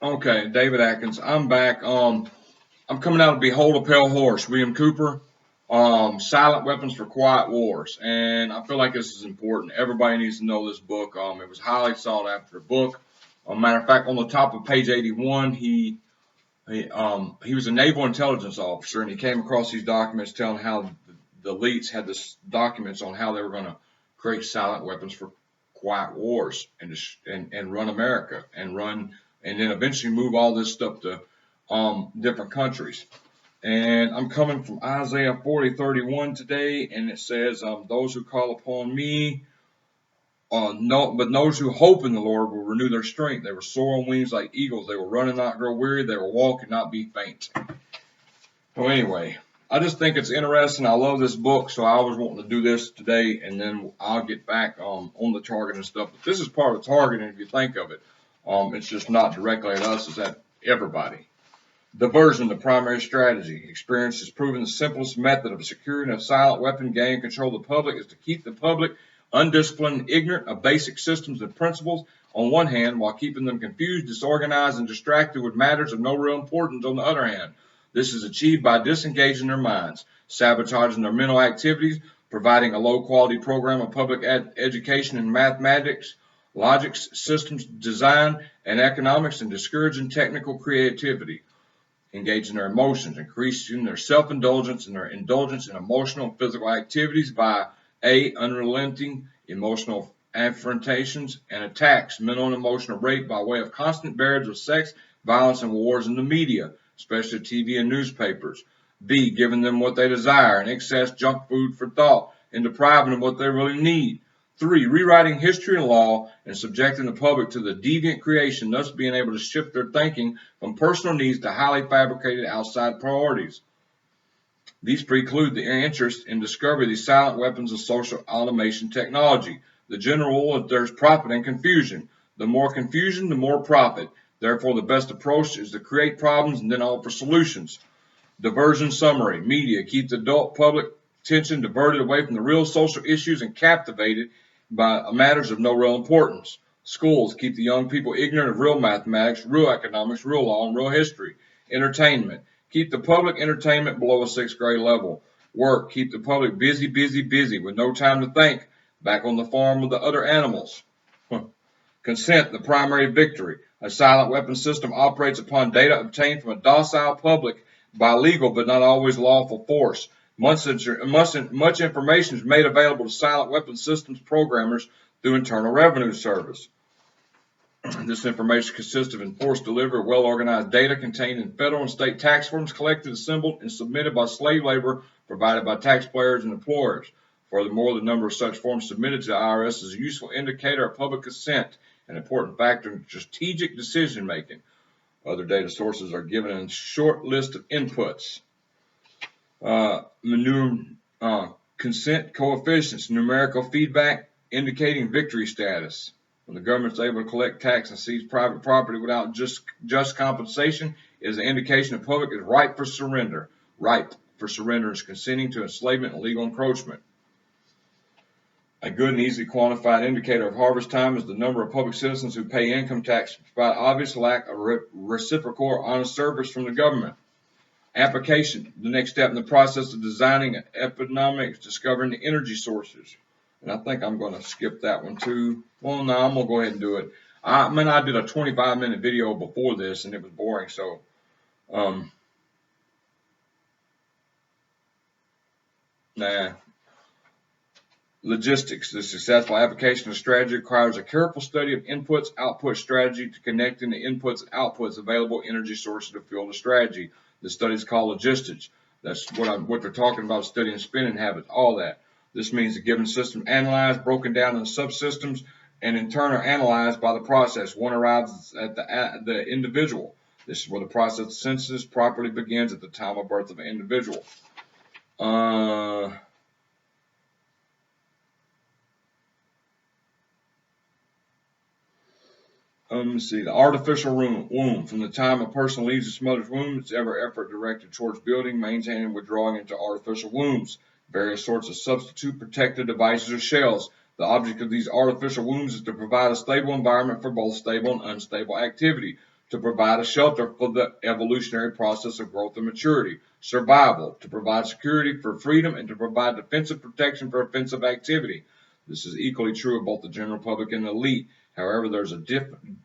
Okay, David Atkins. I'm back. I'm coming out of Behold a Pale Horse, William Cooper. Silent Weapons for Quiet Wars, and I feel like this is important. Everybody needs to know this book. It was highly sought after book. Matter of fact, on the top of page 81, he was a naval intelligence officer, and he came across these documents telling how the elites had this documents on how they were going to create silent weapons for quiet wars and run America and then eventually move all this stuff to different countries. And I'm coming from Isaiah 40:31 today, and it says, "Those who call upon me, but those who hope in the Lord will renew their strength. They will soar on wings like eagles. They will run and not grow weary. They will walk and not be faint." Well, anyway, I just think it's interesting. I love this book, so I was wanting to do this today, and then I'll get back on the target and stuff. But this is part of targeting, if you think of it. It's just not directly at us; it's at everybody. Diversion, the primary strategy. Experience has proven the simplest method of securing a silent weapon, gaining control of the public, is to keep the public undisciplined and ignorant of basic systems and principles on one hand, while keeping them confused, disorganized, and distracted with matters of no real importance on the other hand. This is achieved by disengaging their minds, sabotaging their mental activities, providing a low-quality program of public education in mathematics, logic, systems design, and economics, and discouraging technical creativity. Engaging their emotions, increasing their self-indulgence and their indulgence in emotional and physical activities by unrelenting emotional affrontations and attacks, mental and emotional rape by way of constant barrage of sex, violence, and wars in the media, especially TV and newspapers. B, giving them what they desire and excess junk food for thought and depriving them of what they really need. 3, rewriting history and law and subjecting the public to the deviant creation, thus being able to shift their thinking from personal needs to highly fabricated outside priorities. These preclude the interest in discovery of these silent weapons of social automation technology. The general rule is there's profit in confusion. The more confusion, the more profit. Therefore, the best approach is to create problems and then offer solutions. Diversion summary. Media keep the adult public attention diverted away from the real social issues and captivated by matters of no real importance. Schools keep the young people ignorant of real mathematics, real economics, real law, and real history. Entertainment. Keep the public entertainment below a 6th grade level. Work. Keep the public busy, busy, busy with no time to think. Back on the farm with the other animals. Consent, the primary victory. A silent weapon system operates upon data obtained from a docile public by legal but not always lawful force. Much information is made available to silent weapon systems programmers through Internal Revenue Service. This information consists of enforced delivery of well-organized data contained in federal and state tax forms collected, assembled, and submitted by slave labor provided by taxpayers and employers. Furthermore, the number of such forms submitted to the IRS is a useful indicator of public consent, an important factor in strategic decision-making. Other data sources are given in a short list of inputs. Consent coefficients, numerical feedback indicating victory status. When the government is able to collect tax and seize private property without just compensation, it is an indication the public is ripe for surrender. Ripe for surrender is consenting to enslavement and legal encroachment. A good and easily quantified indicator of harvest time is the number of public citizens who pay income tax despite obvious lack of reciprocal or honest service from the government. Application, the next step in the process of designing economics, discovering the energy sources. And I think I'm going to skip that one too. Well, no, I'm going to go ahead and do it. I did a 25-minute video before this and it was boring, so nah. Logistics. The successful application of strategy requires a careful study of inputs, output strategy to connecting the inputs and outputs available energy sources to fuel the strategy. The study is called logistics. That's what they're talking about, studying spending habits, all that. This means a given system analyzed, broken down into subsystems, and in turn are analyzed by the process. One arrives at the individual. This is where the process of synthesis properly begins at the time of birth of an individual. Let's see, the artificial womb. From the time a person leaves its mother's womb, it's every effort directed towards building, maintaining, and withdrawing into artificial wombs. Various sorts of substitute protective devices or shells. The object of these artificial wombs is to provide a stable environment for both stable and unstable activity. to provide a shelter for the evolutionary process of growth and maturity, survival, to provide security for freedom, and to provide defensive protection for offensive activity. This is equally true of both the general public and the elite. However, there's a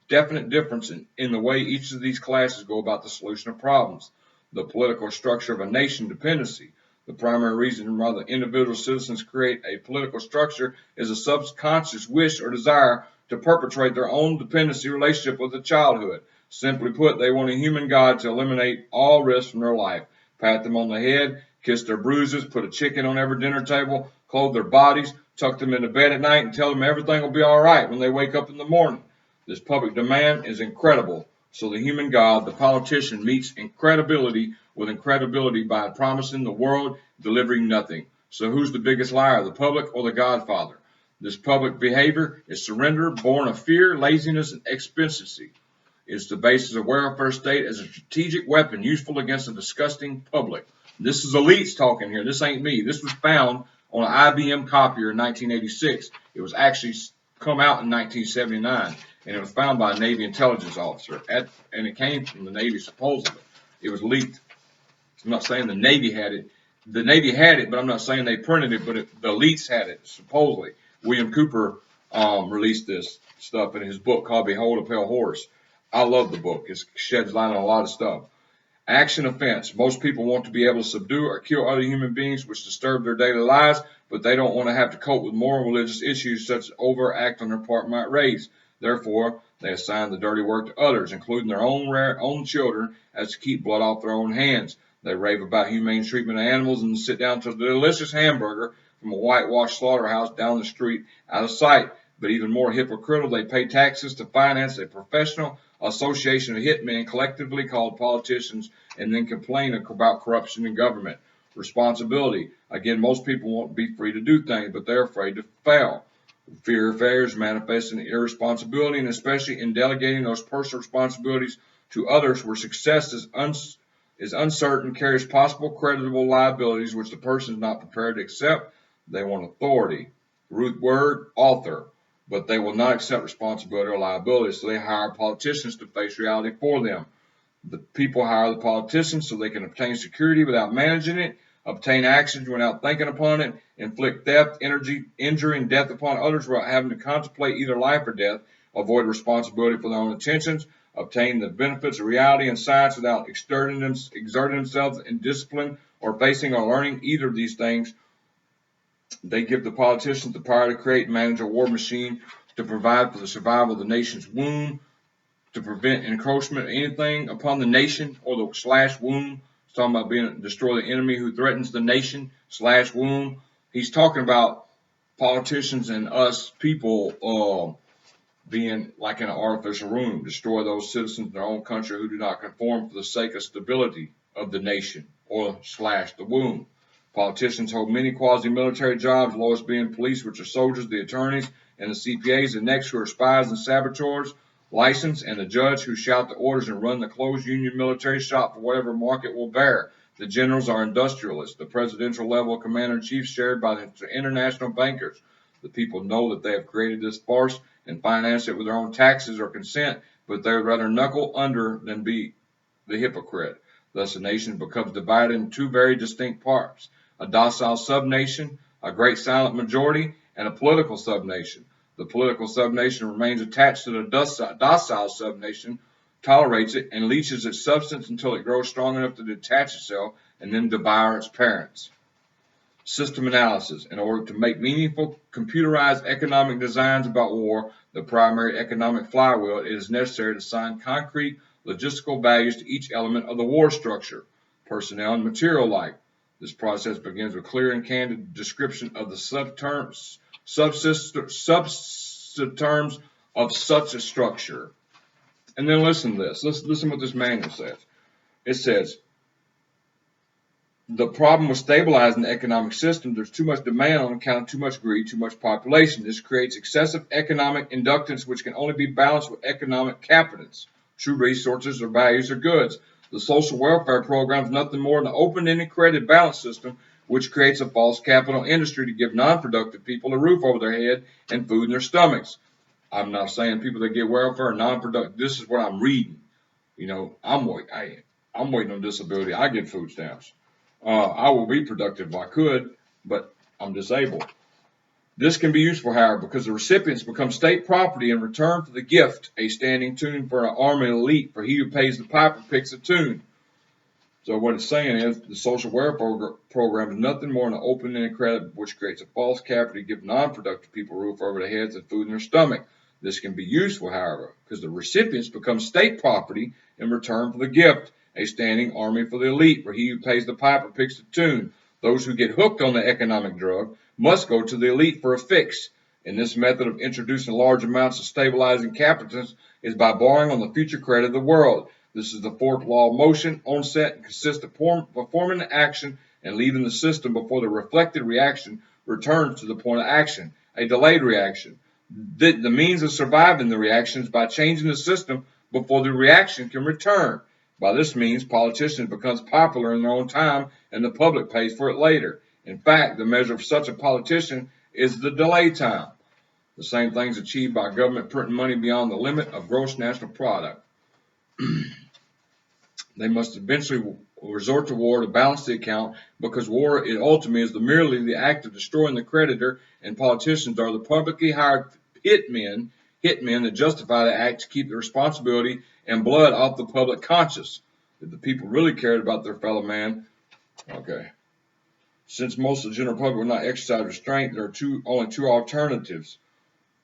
definite difference in the way each of these classes go about the solution of problems. The political structure of a nation dependency. The primary reason why the individual citizens create a political structure is a subconscious wish or desire to perpetuate their own dependency relationship with the childhood. Simply put, they want a human God to eliminate all risk from their life, pat them on the head, kiss their bruises, put a chicken on every dinner table, clothe their bodies, tuck them into bed at night, and tell them everything will be all right when they wake up in the morning. This public demand is incredible. So the human God, the politician, meets incredibility with incredibility by promising the world, delivering nothing. So who's the biggest liar, the public or the Godfather? This public behavior is surrender born of fear, laziness, and expectancy. It's the basis of welfare state as a strategic weapon useful against a disgusting public. This is elites talking here. This ain't me. This was found on an IBM copier in 1986. It was actually come out in 1979, and it was found by a Navy intelligence officer, and it came from the Navy supposedly. It was leaked. I'm not saying the Navy had it. The Navy had it, but I'm not saying they printed it, but the elites had it, supposedly. William Cooper released this stuff in his book called Behold a Pale Horse. I love the book. It sheds light on a lot of stuff. Action offense. Most people want to be able to subdue or kill other human beings which disturb their daily lives, but they don't want to have to cope with moral and religious issues such as overact on their part might raise. Therefore, they assign the dirty work to others, including their own children, as to keep blood off their own hands. They rave about humane treatment of animals and sit down to a delicious hamburger from a whitewashed slaughterhouse down the street out of sight. But even more hypocritical, they pay taxes to finance a professional association of hitmen collectively called politicians and then complain about corruption in government. Responsibility. Again, most people want to be free to do things, but they're afraid to fail. Fear of failure is manifest in irresponsibility, and especially in delegating those personal responsibilities to others where success is uncertain, carries possible creditable liabilities which the person is not prepared to accept. They want authority. Root word, author. But they will not accept responsibility or liability, so they hire politicians to face reality for them. The people hire the politicians so they can obtain security without managing it, obtain actions without thinking upon it, inflict theft, injury, and death upon others without having to contemplate either life or death, avoid responsibility for their own intentions, obtain the benefits of reality and science without exerting themselves in discipline or facing or learning either of these things. They give the politicians the power to create and manage a war machine, to provide for the survival of the nation's womb, to prevent encroachment of anything upon the nation or the / womb. He's talking about destroy the enemy who threatens the nation / womb. He's talking about politicians and us people being like in an artificial room, destroy those citizens in their own country who do not conform for the sake of stability of the nation or / the womb. Politicians hold many quasi-military jobs, lowest being police, which are soldiers, the attorneys, and the CPAs, the next who are spies and saboteurs, license, and the judge who shout the orders and run the closed union military shop for whatever market will bear. The generals are industrialists, the presidential level of commander-in-chief shared by the international bankers. The people know that they have created this farce and finance it with their own taxes or consent, but they would rather knuckle under than be the hypocrite. Thus, the nation becomes divided into two very distinct parts: a docile subnation, a great silent majority, and a political subnation. The political subnation remains attached to the docile subnation, tolerates it, and leaches its substance until it grows strong enough to detach itself and then devour its parents. System analysis. In order to make meaningful computerized economic designs about war, the primary economic flywheel, it is necessary to assign concrete logistical values to each element of the war structure, personnel and material like. This process begins with clear and candid description of the subterms of such a structure. And then listen to this. Listen what this manual says. It says, the problem with stabilizing the economic system, there's too much demand on account of too much greed, too much population. This creates excessive economic inductance, which can only be balanced with economic capitance. True resources or values or goods. The social welfare program is nothing more than an open-ended credit balance system, which creates a false capital industry to give non-productive people a roof over their head and food in their stomachs. I'm not saying people that get welfare are non-productive. This is what I'm reading. I'm waiting on disability. I get food stamps. I will be productive if I could, but I'm disabled. This can be useful, however, because the recipients become state property in return for the gift, a standing tune for an army elite, for he who pays the piper picks a tune. So what it's saying is the social welfare program is nothing more than an open-ended credit which creates a false capital to give non-productive people a roof over their heads and food in their stomach. This can be useful, however, because the recipients become state property in return for the gift, a standing army for the elite, for he who pays the piper picks the tune. Those who get hooked on the economic drug must go to the elite for a fix. And this method of introducing large amounts of stabilizing capitalism is by borrowing on the future credit of the world. This is the fourth law of motion, onset, and consists of performing the action and leaving the system before the reflected reaction returns to the point of action, a delayed reaction. The means of surviving the reaction is by changing the system before the reaction can return. By this means, politicians becomes popular in their own time and the public pays for it later. In fact, the measure of such a politician is the delay time. The same thing is achieved by government printing money beyond the limit of gross national product. They must eventually resort to war to balance the account, because war ultimately is merely the act of destroying the creditor, and politicians are the publicly hired hitmen that justify the act to keep the responsibility and blood off the public conscience. If the people really cared about their fellow man, okay. Since most of the general public will not exercise restraint, there are only two alternatives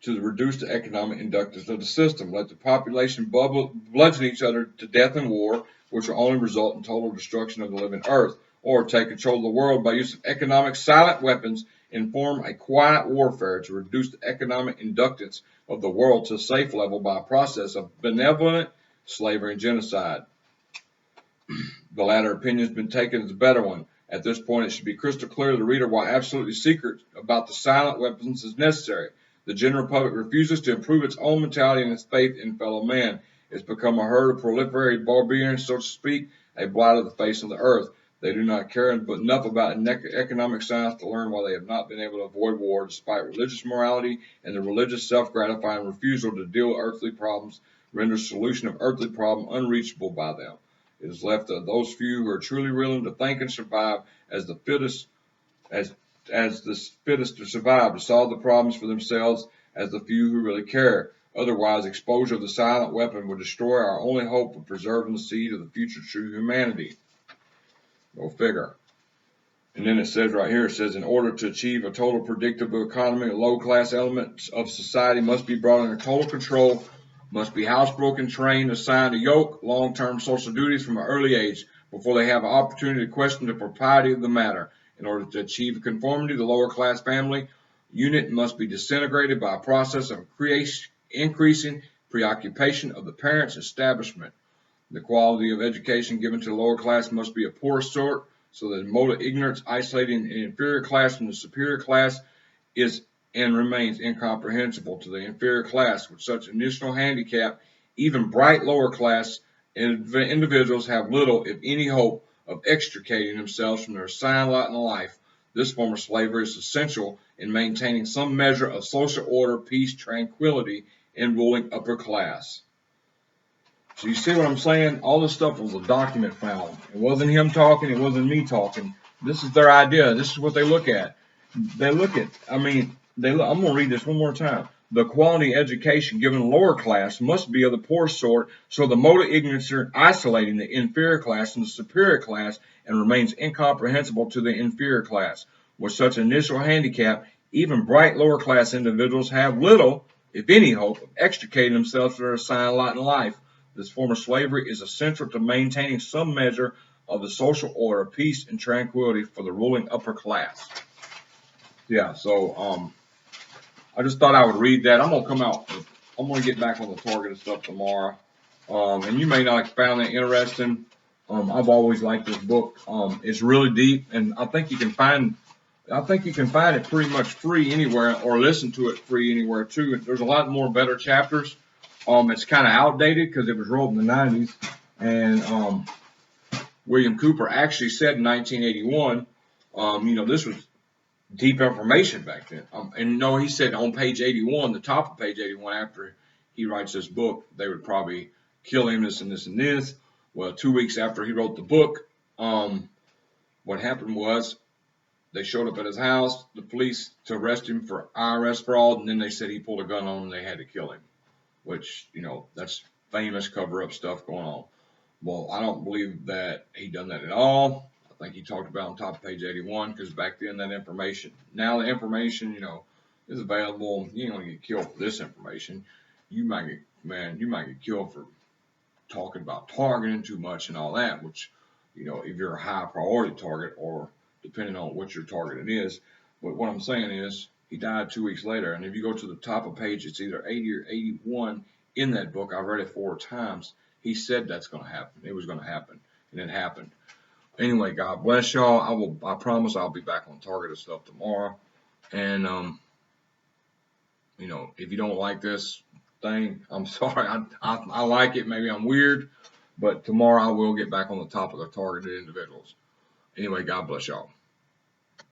to reduce the economic inductance of the system. Let the population bludgeon each other to death in war, which will only result in total destruction of the living earth, or take control of the world by use of economic silent weapons and form a quiet warfare to reduce the economic inductance of the world to a safe level by a process of benevolent slavery and genocide. The latter opinion has been taken as a better one. At this point, it should be crystal clear to the reader why absolutely secret about the silent weapons is necessary. The general public refuses to improve its own mentality and its faith in fellow man. It's become a herd of proliferated barbarians, so to speak, a blight of the face of the earth. They do not care enough about economic science to learn why they have not been able to avoid war despite religious morality, and the religious self-gratifying refusal to deal with earthly problems renders solution of earthly problem unreachable by them. It is left to those few who are truly willing to think and survive as the fittest to survive, to solve the problems for themselves as the few who really care. Otherwise, exposure of the silent weapon would destroy our only hope of preserving the seed of the future true humanity. Go figure. And then it says right here, it says, in order to achieve a total predictable economy, low-class elements of society must be brought under total control, must be housebroken, trained, assigned a yoke, long-term social duties from an early age before they have an opportunity to question the propriety of the matter. In order to achieve conformity, the lower class family unit must be disintegrated by a process of increasing preoccupation of the parents' establishment. The quality of education given to the lower class must be a poor sort, so that moral ignorance isolating an inferior class from the superior class is and remains incomprehensible to the inferior class. With such initial handicap, even bright lower class individuals have little, if any, hope of extricating themselves from their assigned lot in life. This form of slavery is essential in maintaining some measure of social order, peace, tranquility in ruling upper class. So you see what I'm saying? All this stuff was a document found. It wasn't him talking. It wasn't me talking. This is their idea. This is what they look at. I'm going to read this one more time. The quality education given the lower class must be of the poor sort, so the mode of ignorance isolating the inferior class from the superior class and remains incomprehensible to the inferior class. With such initial handicap, even bright lower class individuals have little, if any, hope of extricating themselves from their assigned lot in life. This form of slavery is essential to maintaining some measure of the social order, peace, and tranquility for the ruling upper class. Yeah, so I just thought I would read that. I'm gonna get back on the targeted stuff tomorrow. And you may not have found that interesting. I've always liked this book. It's really deep, and I think you can find it pretty much free anywhere, or listen to it free anywhere too. There's a lot more better chapters. It's kind of outdated because it was wrote in the 90s, and William Cooper actually said in 1981, this was deep information back then. And no, he said on page 81, the top of page 81, after he writes this book, they would probably kill him, this and this and this. Well, 2 weeks after he wrote the book, what happened was they showed up at his house, the police, to arrest him for IRS fraud, and then they said he pulled a gun on him and they had to kill him, which, that's famous cover-up stuff going on. Well, I don't believe that he done that at all. I think he talked about on top of page 81, because back then now the information, is available. You ain't gonna get killed for this information. You might get killed for talking about targeting too much and all that, which, if you're a high priority target, or depending on what your targeting is. But what I'm saying is, he died 2 weeks later, and if you go to the top of page, it's either 80 or 81 in that book. I read it 4 times. He said that's going to happen. It was going to happen, and it happened. Anyway, God bless y'all. I promise I'll be back on targeted stuff tomorrow. And if you don't like this thing, I'm sorry. I like it. Maybe I'm weird, but tomorrow I will get back on the top of the targeted individuals. Anyway, God bless y'all.